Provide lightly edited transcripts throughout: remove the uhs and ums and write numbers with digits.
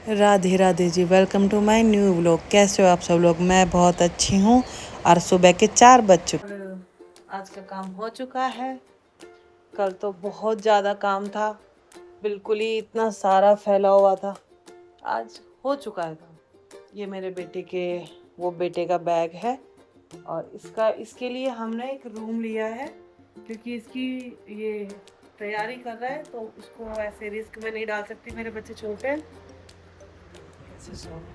Radhe Radhe ji, welcome to my new vlog. कैसे हो आप सब लोग? मैं बहुत अच्छी हूँ और सुबह के 4 बज चुके। आज का काम हो चुका है। कल तो बहुत ज़्यादा काम था, बिल्कुल ही इतना सारा फैला हुआ था। आज हो चुका है काम। ये मेरे बेटे का बैग है और इसके लिए हमने एक रूम लिया है, क्योंकि इसकी ये तैयारी कर रहा है तो उसको ऐसे रिस्क में नहीं डाल सकती। मेरे बच्चे छोटे हैं, कैसे सो रहे हैं,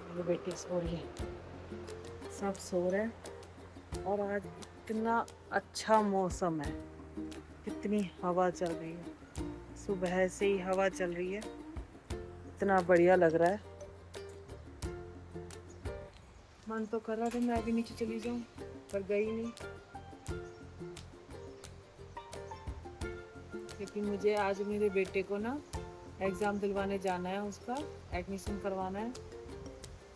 मेरी बेटी सो रही है, सब सो रहे हैं। और आज इतना अच्छा मौसम है, कितनी हवा चल रही है, सुबह से ही हवा चल रही है, इतना बढ़िया लग रहा है। मन तो कर रहा था मैं अभी नीचे चली जाऊं, पर गई नहीं, क्योंकि मुझे आज मेरे बेटे को ना एग्ज़ाम दिलवाने जाना है, उसका एडमिशन करवाना है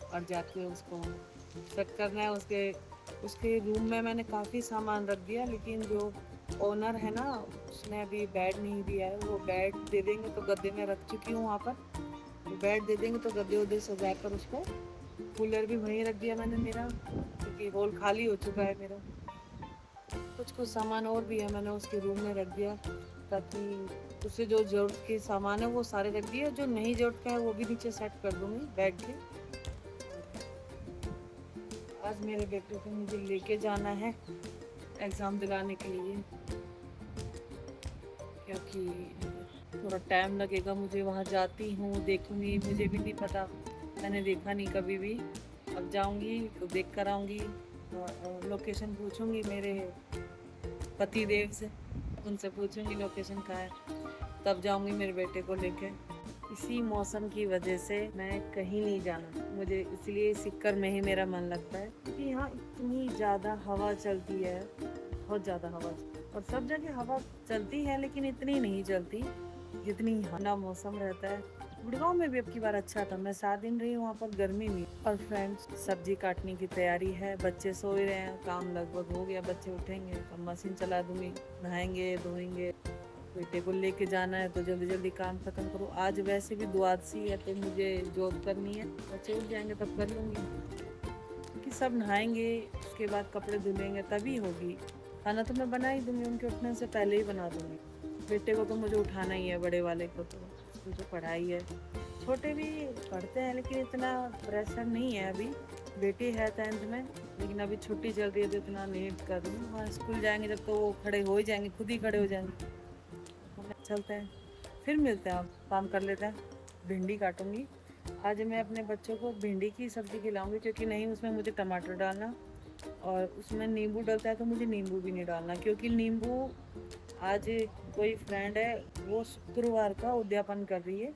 और जाके उसको सेट करना है। उसके रूम में मैंने काफ़ी सामान रख दिया, लेकिन जो ओनर है ना, उसने अभी बेड नहीं दिया है। वो बेड दे देंगे तो गद्दे में रख चुकी हूँ वहाँ पर, तो बेड दे देंगे तो गद्दे उद्दे सजा कर उसको। कूलर भी वहीं रख दिया मैंने मेरा, क्योंकि हॉल खाली हो चुका है मेरा। कुछ सामान और भी है, मैंने उसके रूम में रख दिया, ताकि उसे जो जरूरत के सामान है वो सारे रख दिए, जो नहीं जरूरत का है वो भी नीचे सेट कर दूँगी बैग के। आज मेरे बेटे को मुझे लेके जाना है एग्ज़ाम दिलाने के लिए, क्योंकि थोड़ा टाइम लगेगा। मुझे वहाँ जाती हूँ, देखूँगी, मुझे भी नहीं पता, मैंने देखा नहीं कभी भी। अब जाऊँगी तो देख कर आऊँगी, लोकेशन पूछूँगी मेरे पति देव से, उनसे पूछूँगी लोकेशन कहाँ है, तब जाऊँगी मेरे बेटे को लेके। इसी मौसम की वजह से मैं कहीं नहीं जाना, मुझे इसलिए सिक्कर में ही मेरा मन लगता है, क्योंकि यहाँ इतनी ज़्यादा हवा चलती है, बहुत ज़्यादा हवा। और सब जगह हवा चलती है लेकिन इतनी नहीं चलती जितनी ठंडा मौसम रहता है। गुड़गांव में भी अब की बार अच्छा था, मैं 7 दिन रही वहाँ पर, गर्मी नहीं। और फ्रेंड्स, सब्जी काटने की तैयारी है, बच्चे सो रहे हैं, काम लगभग हो गया, बच्चे उठेंगे तो मशीन चला दूँगी, नहाएंगे धोएंगे। बेटे को लेके जाना है तो जल्दी जल्दी काम खत्म करो। आज वैसे भी द्वादशी है तो मुझे जॉब करनी है, बच्चे उठ जाएंगे तब कर लूँगी, कि सब नहाएंगे, उसके बाद कपड़े धुलेंगे तभी होगी। खाना तो मैं बना ही दूँगी, उनके उठने से पहले ही बना दूँगी। बेटे को तो मुझे उठाना ही है, बड़े वाले को तो, उसकी जो पढ़ाई है। छोटे भी पढ़ते हैं लेकिन इतना प्रेशर नहीं है अभी। बेटी है 10th में, लेकिन अभी छुट्टी चल रही है तो इतना नहीं कर रही हूँ। वहाँ स्कूल जाएंगे जब तो वो खड़े हो ही जाएंगे, खुद ही खड़े हो जाएंगे। चलते हैं, फिर मिलते हैं, आप काम कर लेते हैं। भिंडी काटूंगी आज मैं अपने बच्चों को, भिंडी की सब्ज़ी खिलाऊंगी, क्योंकि नहीं उसमें मुझे टमाटर डालना, और उसमें नींबू डलता है तो मुझे नींबू भी नहीं डालना, क्योंकि नींबू, आज कोई फ्रेंड है वो शुक्रवार का उद्यापन कर रही है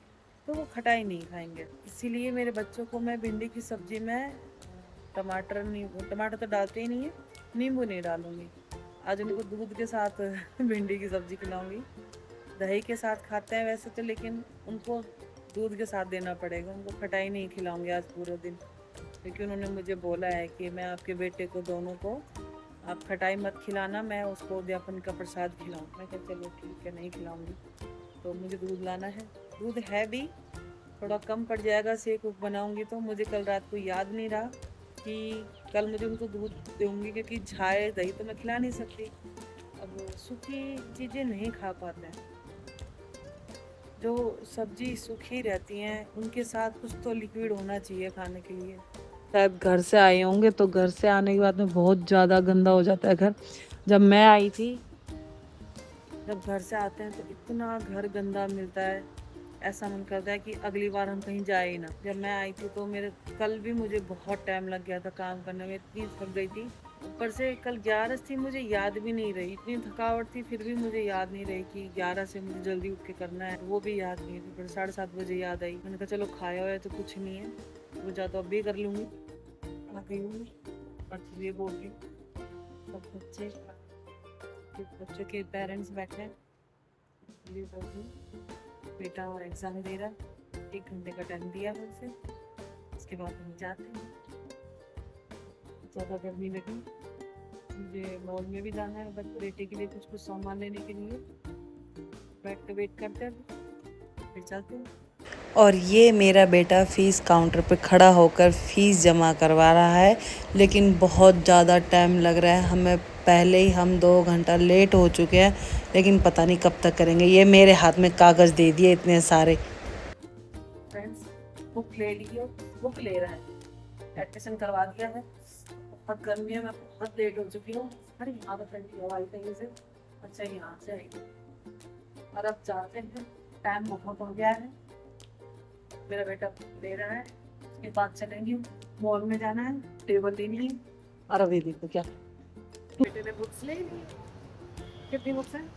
तो वो खटाई नहीं खाएंगे, इसीलिए मेरे बच्चों को मैं भिंडी की सब्ज़ी में टमाटर तो डालते ही नहीं है, नींबू नहीं डालूंगी। आज उनको दूध के साथ भिंडी की सब्ज़ी खिलाऊंगी। दही के साथ खाते हैं वैसे तो, लेकिन उनको दूध के साथ देना पड़ेगा, उनको खटाई नहीं खिलाऊंगी आज पूरे दिन, क्योंकि उन्होंने मुझे बोला है कि मैं आपके बेटे को दोनों को, आप खटाई मत खिलाना, मैं उसको उद्यापन का प्रसाद खिलाऊँ। मैं कहा चलो ठीक है, नहीं खिलाऊंगी। तो मुझे दूध लाना है, दूध है भी, थोड़ा कम पड़ जाएगा, शेक बनाऊंगी तो। मुझे कल रात को याद नहीं रहा कि कल मुझे उनको दूध दूँगी, क्योंकि झाए दही तो मैं खिला नहीं सकती, अब सूखी चीज़ें नहीं खा पाते हैं। जो सब्जी सूखी रहती हैं उनके साथ कुछ तो लिक्विड होना चाहिए खाने के लिए। शायद घर से आए होंगे तो घर से आने के बाद में बहुत ज़्यादा गंदा हो जाता है घर। जब मैं आई थी, जब घर से आते हैं तो इतना घर गंदा मिलता है, ऐसा मन करता है कि अगली बार हम कहीं जाए ही ना। जब मैं आई थी तो मेरे, कल भी मुझे बहुत टाइम लग गया था काम करने में, इतनी थक गई थी। ऊपर से कल 11 थी, मुझे याद भी नहीं रही, इतनी थकावट थी फिर भी मुझे याद नहीं रही कि 11 से मुझे जल्दी उठ के करना है, वो भी याद नहीं थी। फिर 7:30 बजे याद आई, मैंने कहा चलो खाया हुआ है तो कुछ नहीं है, वो ज़्यादा अब भी कर लूँगी। आ गई हूँ और ये बोल रही, सब बच्चे के पेरेंट्स बैठे हैं, ये बोल रही बेटा और एग्ज़ाम दे रहा, 1 घंटे का टाइम दिया है उसे, उसके बाद हम जाते हैं। ज़्यादा गर्मी लगी, मुझे मॉल में भी जाना है बेटे के लिए कुछ सामान लेने के लिए, बैठ के वेट करते हैं, फिर चलते हैं। और ये मेरा बेटा फ़ीस काउंटर पे खड़ा होकर फ़ीस जमा करवा रहा है, लेकिन बहुत ज़्यादा टाइम लग रहा है हमें। पहले ही हम 2 घंटा लेट हो चुके हैं, लेकिन पता नहीं कब तक करेंगे। ये मेरे हाथ में कागज़ दे दिए इतने सारे। फ्रेंड्स बुक ले लिए, बुक ले रहा है, एडमिशन करवा दिया है। बहुत गर्मी है, मैं बहुत लेट हो चुकी हूँ। अरे यहाँ पर ठंडी हवा आई कहीं से, अच्छा यहाँ से आई। और अब जाते हैं, टाइम बहुत हो गया है। मेरा बेटा ले रहा है, उसके बाद चलेंगे, मॉल में जाना है, टेबल लेनी है। और अभी देखो क्या बेटे ने बुक्स ले ली। कितनी बुक्स हैं?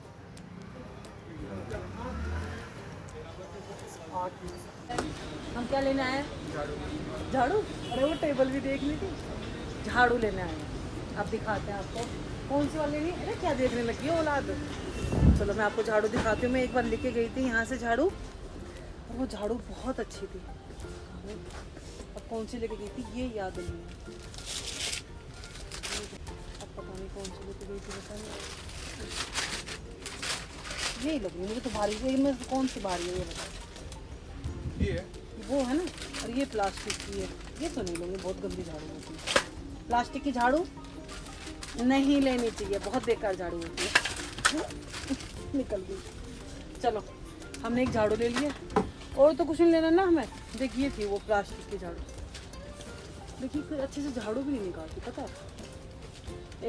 8 बुक्स। हम क्या लेने आए हैं? झाड़ू। अरे वो टेबल भी देख ली थी, झाड़ू लेने आए हैं। अब दिखाते हैं आपको कौन सी वाली नहीं। अरे क्या देखने लगी हो औलाद। चलो मैं आपको झाड़ू दिखाती हूँ। मैं एक बार लेके गई थी यहाँ से झाड़ू, और वो झाड़ू बहुत अच्छी थी। अब कौन सी लेके गई थी ये याद नहीं है। अब पता नहीं कौन सी लेके गई थी, पता नहीं। यही लग रही है मुझे तो भारी। ये में कौन सी भारी है ये बताओ। ये वो है ना, और ये प्लास्टिक की है। ये तो नहीं लूँगी, बहुत गंदी झाड़ू होती है। प्लास्टिक की झाड़ू नहीं लेनी चाहिए, बहुत बेकार झाड़ू होती है। निकल गई। चलो हमने एक झाड़ू ले लिया, और तो कुछ नहीं लेना ना हमें। देखिए थी वो प्लास्टिक की झाड़ू, देखिए कोई अच्छे से झाड़ू भी नहीं निकालती, पता है।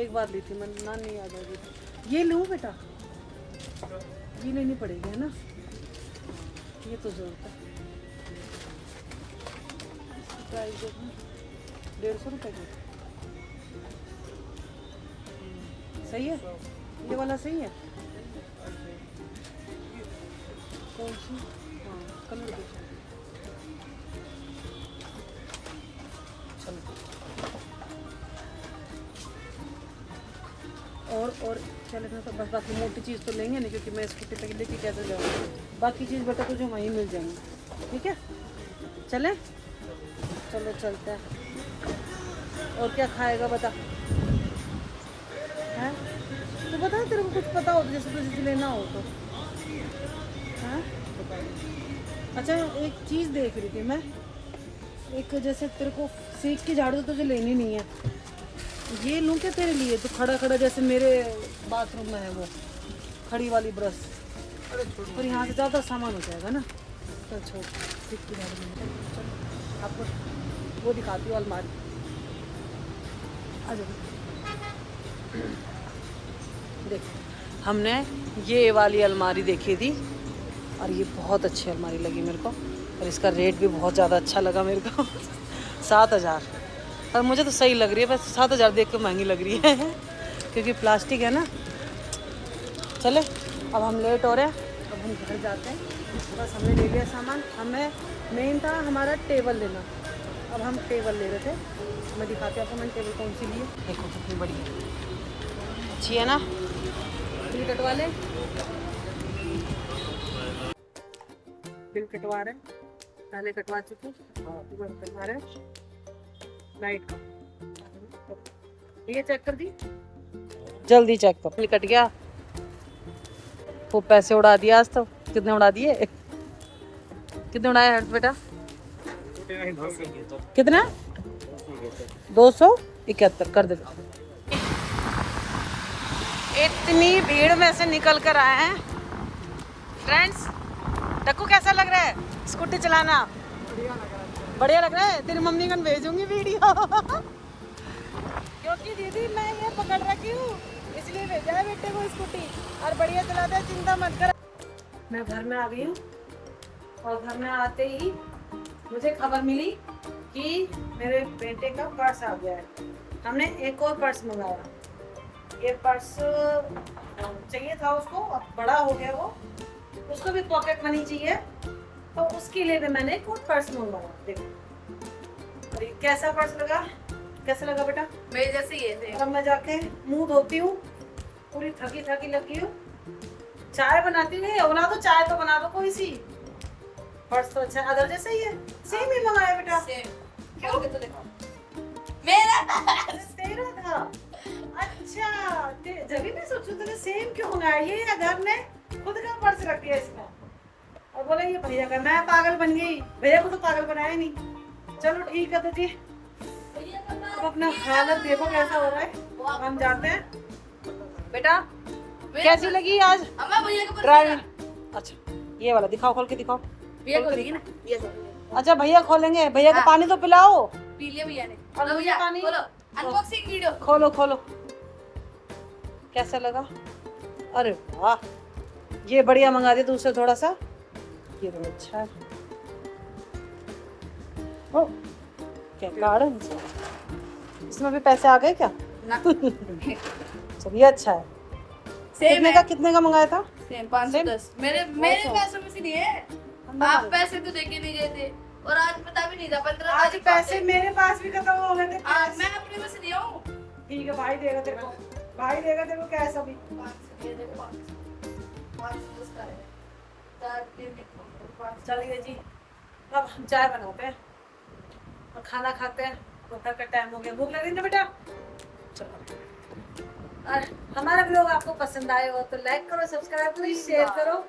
एक बार ली थी मैं, ना नहीं याद आ रही। ये लूँ बेटा, ये लेनी पड़ेगी है ना, ये तो जरूरत है। प्राइस देखो 150 रुपये की। सही है, ये वाला सही है। कौन सी? हाँ कलर देखो। चलो और क्या लेना था बस। बाकी मोटी चीज़ तो लेंगे नहीं, क्योंकि मैं स्कूटी पे लेके कैसे जाऊँगी। बाकी चीज़ बेटा तुझे वहीं मिल जाएंगी, ठीक है। चले, चलो चलते हैं। और क्या खाएगा बता, हैं? तो बता, तेरे को कुछ पता हो तो, जैसे तुझे लेना हो तो। हाँ अच्छा, एक चीज़ देख रही थी मैं, एक जैसे तेरे को सीख की झाड़ू तो तुझे लेनी नहीं है, ये लूँ क्या तेरे लिए? तो खड़ा खड़ा जैसे मेरे बाथरूम में है वो खड़ी वाली ब्रश, और यहाँ से ज़्यादा सामान हो जाएगा ना। चल छोड़, सीख की झाड़ू लेने चल। आपको वो दिखाती हूँ अलमारी, आ जाओ। देख, हमने ये वाली अलमारी देखी थी, और ये बहुत अच्छी अलमारी लगी मेरे को, और इसका रेट भी बहुत ज़्यादा अच्छा लगा मेरे को। 7,000। और मुझे तो सही लग रही है, बस 7,000 देख के महंगी लग रही है क्योंकि प्लास्टिक है ना। चले, अब हम लेट हो रहे हैं, अब हम घर जाते हैं। बस हमने ले लिया सामान, हमें मेन था हमारा टेबल लेना। अब हम टेबल ले रहे थे, मैं दिखाती हूँ आपको मैंने टेबल कौन सी ली है। देखो कितनी बड़ी है, अच्छी है ना। बिल कटवा ले, बिल कटवा रहे, पहले कटवा चुके, कटवा रहे नाइट का। ये चेक कर दी, जल्दी चेक कर। बिल कट गया, वो पैसे उड़ा दिया आज तो। कितने उड़ा दिए? कितने उड़ाए हर्ष बेटा? कितना? 271 कर दे। इतनी भीड़ में से निकल कर आए हैं फ्रेंड्स। टक्कू कैसा लग रहा है स्कूटी चलाना? बढ़िया लग रहा है। तेरी मम्मी को भेजूंगी वीडियो क्योंकि दीदी मैं ये पकड़ रखी हूँ, इसलिए भेजा है बेटे को स्कूटी, और बढ़िया चलाता है, चिंता मत कर। मैं घर में आ गई हूँ, और घर में आते ही मुझे खबर मिली कि मेरे बेटे का पर्स आ गया है। हमने एक और पर्स मंगाया। ये पर्स चाहिए था उसको, अब बड़ा हो गया वो, उसको भी पॉकेट मनी चाहिए, तो उसके लिए भी मैंने एक और पर्स मंगवाया। देखो, और ये कैसा पर्स लगा? कैसा लगा बेटा? मेरे जैसे ही है। अब मैं जाके मुंह धोती हूँ, पूरी थकी थकी लगी हूँ, चाय बनाती हूँ। बना दो चाय, तो बना दो कोई सी। पर्स तो अच्छा है, अदर जैसा ही है, सेम ही मंगाया बेटा। सेम। क्यों? तो देखो मेरा तेरा था। अच्छा, जब भी मैं सोचूं तो सेम क्यों मंगाया, ये अगर ने खुद का पर्स रख दिया इसमें। और बोला ये भैया का, मैं पागल बन गई, भैया को तो पागल बनाया नहीं। चलो ठीक है तो जी, अब अपना हालत देखो कैसा हो रहा है, हम जाते हैं। बेटा कैसी लगी आज अम्मा भैया को ड्राइविंग? अच्छा ये वाला दिखाओ, खोल के दिखाओ। भैया को देगी ना, ये अच्छा भैया खोलेंगे, भैया को हाँ। पानी तो पिलाओ। पी लिया भैया ने। और लो मुझे भैया पानी? खोलो, अनबॉक्सिंग वीडियो। खोलो खोलो, कैसा लगा? अरे वाह, ये बढ़िया मंगा दिया दूसरा थोड़ा सा, ये तो अच्छा है। ओ क्या कार्ड है इसमें भी पैसे आ गए क्या? चलिए अच्छा है। सेम कितने का मंगाया था? सेम 510 मेरे पैसों में से नहीं है। आप पैसे तो देके नहीं गए थे और आज पता भी नहीं था 15 आज पैसे मेरे पास भी खत्म हो गए थे। आज मैं अपने में से दिया हूँ। ठीक है भाई देगा तेरे को, भाई देगा तेरे को कैश अभी। 510 का है। चलिए जी, अब हम चाय बनाते हैं और खाना खाते हैं, दोपहर का टाइम हो गया, भूख लग रही ना बेटा। चलो, और हमारा ब्लॉग आपको पसंद आए हो तो लाइक करो, सब्सक्राइब करो, शेयर करो।